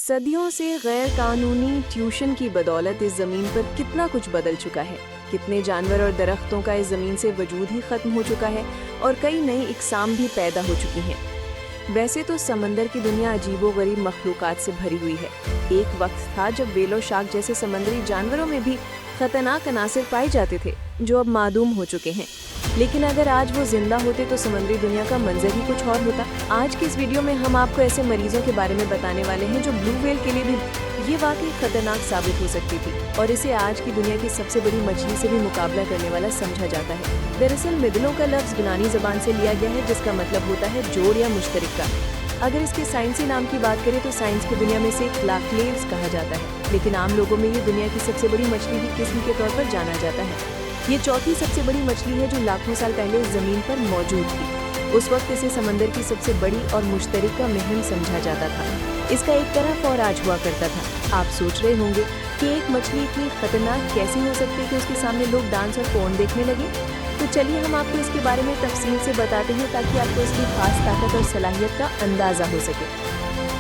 सदियों से गैर कानूनी ट्यूशन की बदौलत इस ज़मीन पर कितना कुछ बदल चुका है। कितने जानवर और दरख्तों का इस ज़मीन से वजूद ही ख़त्म हो चुका है और कई नई इकसाम भी पैदा हो चुकी हैं। वैसे तो समंदर की दुनिया अजीबोगरीब मखलूक़ात से भरी हुई है। एक वक्त था जब व्हेल और शार्क जैसे समुद्री जानवरों में भी खतरनाक अनासिर पाए जाते थे, जो अब मादूम हो चुके हैं। लेकिन अगर आज वो जिंदा होते तो समुद्री दुनिया का मंजर ही कुछ और होता। आज की इस वीडियो में हम आपको ऐसे मरीजों के बारे में बताने वाले हैं जो ब्लू व्हेल के लिए भी ये वाकई खतरनाक साबित हो सकती थी और इसे आज की दुनिया की सबसे बड़ी मछली से भी मुकाबला करने वाला समझा जाता है। दरअसल मिडलों का लफ्ज यूनानी ज़बान से लिया गया है, जिसका मतलब होता है जोड़ या मुश्तरक का। अगर इसके साइंसी नाम की बात करें तो साइंस की दुनिया में से क्लाकलेव्स कहा जाता है, लेकिन आम लोगों में ये दुनिया की सबसे बड़ी मछली की किस्म के तौर पर जाना जाता है। ये चौथी सबसे बड़ी मछली है जो लाखों साल पहले इस जमीन पर मौजूद थी। उस वक्त इसे समंदर की सबसे बड़ी और मुश्तरक का मेहम समझा जाता था। इसका एक तरफ और आज हुआ करता था। आप सोच रहे होंगे कि एक मछली इतनी खतरनाक कैसे हो सकती है कि उसके सामने लोग डांस और पोर्न देखने लगे। तो चलिए हम आपको इसके बारे में तफसील से बताते हैं ताकि आपको इसकी खास ताकत और सलाहियत का अंदाजा हो सके।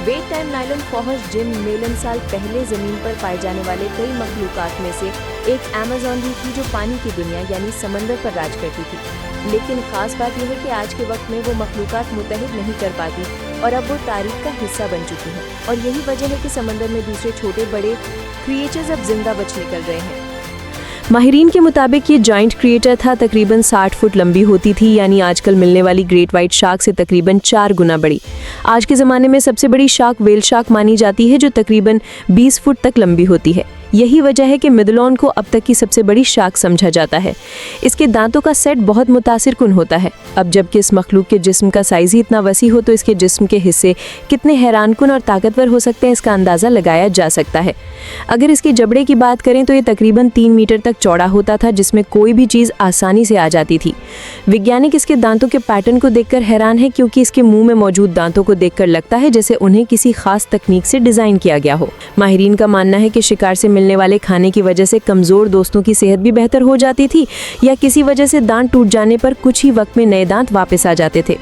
वेट टाइम नाइलन फॉहश जिन मिलियन साल पहले ज़मीन पर पाए जाने वाले कई मखलूक़ात में से एक अमेज़न भी थी जो पानी की दुनिया यानी समंदर पर राज करती थी। लेकिन ख़ास बात यह है कि आज के वक्त में वो मखलूक़ात मुत्तहिद नहीं कर पाती और अब वो तारीख का हिस्सा बन चुकी हैं। और यही वजह है कि समंदर में दूसरे छोटे बड़े क्रिएचर्स अब जिंदा बच निकल रहे हैं। माहिरीन के मुताबिक ये जॉइंट क्रिएटर था तकरीबन 60 फुट लंबी होती थी, यानी आजकल मिलने वाली ग्रेट वाइट शार्क से तकरीबन 4 गुना बड़ी। आज के ज़माने में सबसे बड़ी शार्क व्हेल शार्क मानी जाती है जो तकरीबन 20 फुट तक लंबी होती है। यही वजह है कि मिडलॉन को अब तक की सबसे बड़ी शार्क समझा जाता है। इसके दांतों का सेट बहुत मुतासिरकुन होता है। अब जबकि इस मखलूक के जिस्म का साइज ही इतना वसी हो तो इसके जिस्म के हिस्से कितने हैरानकुन और ताकतवर हो सकते हैं, इसका अंदाज़ा लगाया जा सकता है। अगर इसके जबड़े की बात करें तो ये तकरीबन 3 मीटर तक चौड़ा होता था, जिसमें कोई भी चीज़ आसानी से आ जाती थी। वैज्ञानिक इसके दांतों के पैटर्न को देखकर हैरान है, क्योंकि इसके मुंह में मौजूद दांतों को देखकर लगता है जैसे उन्हें किसी खास तकनीक से डिज़ाइन किया गया हो। माहिरीन का मानना है कि शिकार से मिलने वाले खाने की वजह से कमज़ोर दोस्तों की सेहत भी बेहतर हो जाती थी, या किसी वजह से दांत टूट जाने पर कुछ ही वक्त में नए दांत वापस आ जाते थे।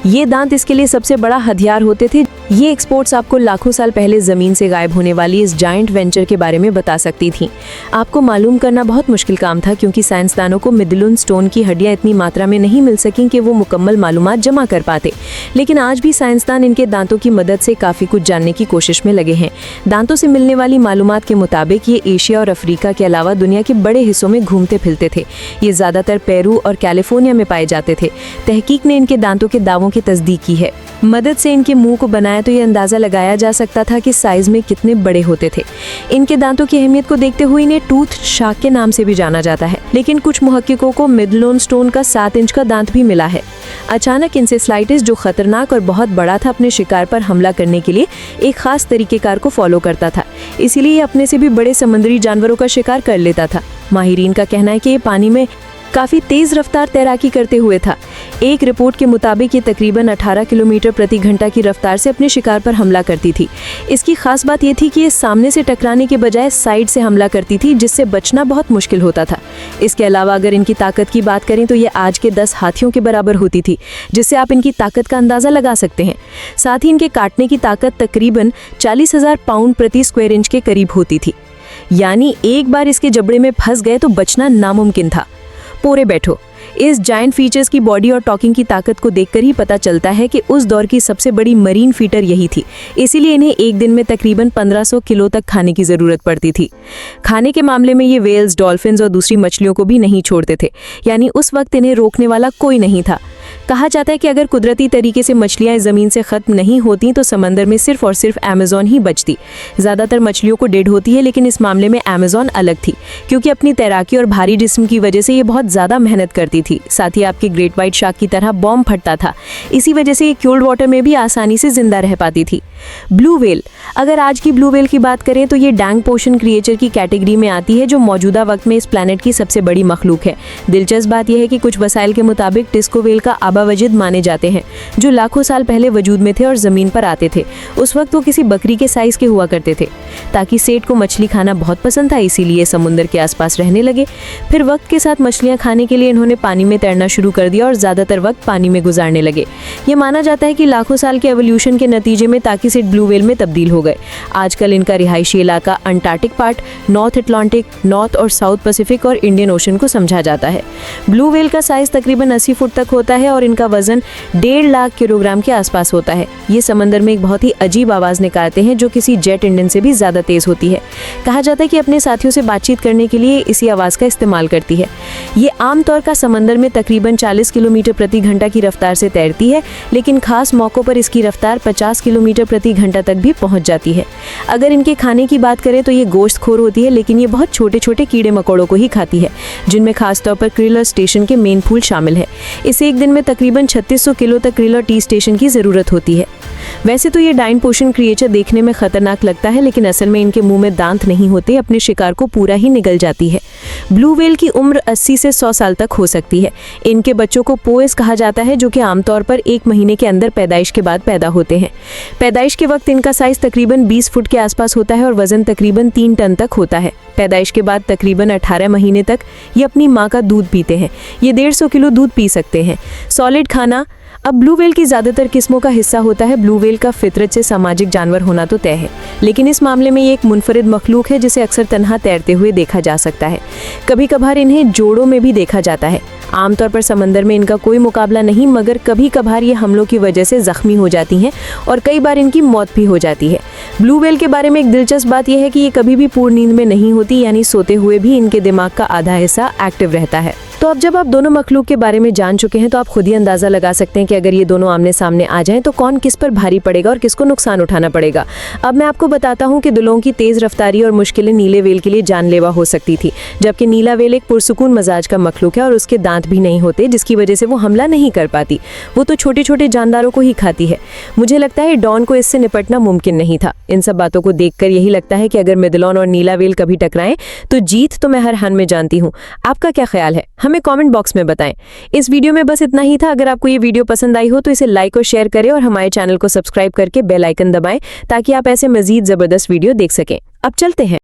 ये दांत इसके लिए सबसे बड़ा हथियार होते थे। ये एक्सपोर्ट्स आपको लाखों साल पहले ज़मीन से गायब होने वाली इस जायंट वेंचर के बारे में बता सकती थी। आपको मालूम करना बहुत मुश्किल काम था, क्योंकि साइंसदानों को मिडलून स्टोन की हड्डियां इतनी मात्रा में नहीं मिल सकीं कि वो मुकम्मल मालूमात जमा कर पाते। लेकिन आज भी साइंसदान इनके दांतों की मदद से काफ़ी कुछ जानने की कोशिश में लगे हैं। दांतों से मिलने वाली मालूमात के मुताबिक ये एशिया और अफ्रीका के अलावा दुनिया के बड़े हिस्सों में घूमते फिरते थे। ये ज़्यादातर पेरू और कैलिफोर्निया में पाए जाते थे। तहकीक ने इनके दांतों के दावों की तस्दीक की है। मदद से इनके मुंह को बनाया तो ये अंदाज़ा लगाया जा सकता था कि साइज में कितने बड़े होते थे। इनके दांतों की अहमियत को देखते हुए इन्हें टूथ शार्क के नाम से भी जाना जाता है। लेकिन कुछ मुहक्किकों को मिडलॉन स्टोन का 7 इंच का दांत भी मिला है। अचानक इंसेफ्लाइटिस, जो खतरनाक और बहुत बड़ा था, अपने शिकार पर हमला करने के लिए एक खास तरीकेकार को फॉलो करता था। इसीलिए अपने से भी बड़े समुद्री जानवरों का शिकार कर लेता था। माहिरीन का कहना है कि ये पानी में काफ़ी तेज़ रफ्तार तैराकी करते हुए था। एक रिपोर्ट के मुताबिक ये तकरीबन 18 किलोमीटर प्रति घंटा की रफ्तार से अपने शिकार पर हमला करती थी। इसकी खास बात ये थी कि ये सामने से टकराने के बजाय साइड से हमला करती थी, जिससे बचना बहुत मुश्किल होता था। इसके अलावा अगर इनकी ताकत की बात करें तो ये आज के 10 हाथियों के बराबर होती थी, जिससे आप इनकी ताकत का अंदाज़ा लगा सकते हैं। साथ ही इनके काटने की ताकत तकरीबन 40,000 पाउंड प्रति स्क्वायर इंच के करीब होती थी। यानी एक बार इसके जबड़े में फंस गए तो बचना नामुमकिन था। पोरे बैठो। इस जायंट फीचर्स की बॉडी और टॉकिंग की ताकत को देखकर ही पता चलता है कि उस दौर की सबसे बड़ी मरीन फीटर यही थी। इसीलिए इन्हें एक दिन में तकरीबन 1500 किलो तक खाने की ज़रूरत पड़ती थी। खाने के मामले में ये वेल्स, डॉल्फिन्स और दूसरी मछलियों को भी नहीं छोड़ते थे, यानी उस वक्त इन्हें रोकने वाला कोई नहीं था। कहा जाता है कि अगर कुदरती तरीके से मछलियाँ ज़मीन से ख़त्म नहीं होती तो समंदर में सिर्फ और सिर्फ अमेज़न ही बचती। ज़्यादातर मछलियों को डेड होती है, लेकिन इस मामले में अमेज़न अलग थी, क्योंकि अपनी तैराकी और भारी जिस्म की वजह से ये बहुत ज़्यादा मेहनत करती थी। साथ ही आपकी ग्रेट वाइट शार्क की तरह बॉम्ब फटता था। इसी वजह से ये कोल्ड वाटर में भी आसानी से जिंदा रह पाती थी। Blue whale. अगर आज की ब्लू व्हेल की बात करें तो ये डैंग पोशन क्रिएचर की कैटेगरी में आती है, जो मौजूदा वक्त में इस प्लैनेट की सबसे बड़ी मखलूक है। दिलचस्प बात यह है कि कुछ वसाइल के मुताबिक डिस्को व्हेल का बाबा वजिद माने जाते हैं, जो लाखों साल पहले वजूद में थे और ज़मीन पर आते थे। उस वक्त वो किसी बकरी के साइज़ के हुआ करते थे। ताकि सेठ को मछली खाना बहुत पसंद था, इसीलिए समुद्र के आसपास रहने लगे। फिर वक्त के साथ मछलियाँ खाने के लिए इन्होंने पानी में तैरना शुरू कर दिया और ज़्यादातर वक्त पानी में गुजारने लगे। ये माना जाता है कि लाखों साल के एवोल्यूशन के नतीजे में ताकि सेठ ब्लू व्हेल में तब्दील हो गए। आजकल इनका रिहायशी इलाका Antarctic part, north Atlantic, north और साउथ पैसिफिक और इंडियन ओशन को समझा जाता है। ब्लू व्हेल का साइज तकरीबन 80 फुट तक होता है और इनका वजन 1.5 लाख किलोग्राम के आसपास होता है। ये समंदर में एक बहुत ही अजीब आवाज़ निकालते हैं जो किसी जेट इंजन से भी ज़्यादा तेज़ होती है। कहा जाता है कि अपने साथियों से बातचीत करने के लिए इसी आवाज़ का इस्तेमाल करती है। ये आमतौर का समंदर में तकरीबन 40 किलोमीटर प्रति घंटा की रफ्तार से तैरती है, लेकिन खास मौक़ों पर इसकी रफ्तार 50 किलोमीटर प्रति घंटा तक भी पहुंच जाती है। अगर इनके खाने की बात करें तो ये गोश्तखोर होती है, लेकिन ये बहुत छोटे छोटे कीड़े मकोड़ों को ही खाती है, जिनमें खासतौर पर क्रिलर स्टेशन के मेन फूल शामिल है। इसे एक दिन में तकरीबन 3600 किलो तक क्रिलर टी स्टेशन की ज़रूरत होती है। वैसे तो ये डाइन पोषण क्रिएचर देखने में खतरनाक लगता है, लेकिन असल में इनके मुंह में दांत नहीं होते, अपने शिकार को पूरा ही निगल जाती है। ब्लू व्हेल की उम्र 80 से 100 साल तक हो सकती है। इनके बच्चों को पोएस कहा जाता है, जो कि आमतौर पर 1 महीने के अंदर पैदाइश के बाद पैदा होते हैं। पैदाइश के वक्त इनका साइज तकरीबन 20 फुट के आसपास होता है और वजन तकरीबन 3 टन तक होता है। पैदाइश के बाद तकरीबन 18 महीने तक ये अपनी माँ का दूध पीते हैं। ये 150 किलो दूध पी सकते हैं। सॉलिड खाना अब ब्लू व्हेल की ज़्यादातर किस्मों का हिस्सा होता है। ब्लू व्हेल का फितरत से सामाजिक जानवर होना तो तय है, लेकिन इस मामले में ये एक मुनफरिद मखलूक है जिसे अक्सर तन्हा तैरते हुए देखा जा सकता है। कभी कभार इन्हें जोड़ों में भी देखा जाता है। आमतौर पर समंदर में इनका कोई मुकाबला नहीं, मगर कभी कभार ये हमलों की वजह से जख्मी हो जाती हैं और कई बार इनकी मौत भी हो जाती है। ब्लू व्हेल के बारे में एक दिलचस्प बात यह है कि ये कभी भी पूर्ण नींद में नहीं होती, यानी सोते हुए भी इनके दिमाग का आधा हिस्सा एक्टिव रहता है। तो अब जब आप दोनों मखलूक के बारे में जान चुके हैं तो आप खुद ही अंदाज़ा लगा सकते हैं कि अगर ये दोनों आमने सामने आ जाएं तो कौन किस पर भारी पड़ेगा और किसको नुकसान उठाना पड़ेगा। अब मैं आपको बताता हूं कि दुलों की तेज़ रफ्तारी और मुश्किलें नीले व्हेल के लिए जानलेवा हो सकती थी, जबकि नीला व्हेल एक पुरसुकून मजाज का मखलूक है और उसके दांत भी नहीं होते, जिसकी वजह से वो हमला नहीं कर पाती। वो तो छोटे छोटे जानदारों को ही खाती है। मुझे लगता है डॉन को इससे निपटना मुमकिन नहीं था। इन सब बातों को देखकर यही लगता है कि अगर मेदलोन और नीला व्हेल कभी टकराएं तो जीत तो मैं हर हाल में जानती हूँ। आपका क्या ख्याल है, हमें कमेंट बॉक्स में बताएं। इस वीडियो में बस इतना ही था। अगर आपको ये वीडियो पसंद आई हो तो इसे लाइक और शेयर करें और हमारे चैनल को सब्सक्राइब करके बेल आइकन दबाएं, ताकि आप ऐसे मजीद ज़बरदस्त वीडियो देख सकें। अब चलते हैं।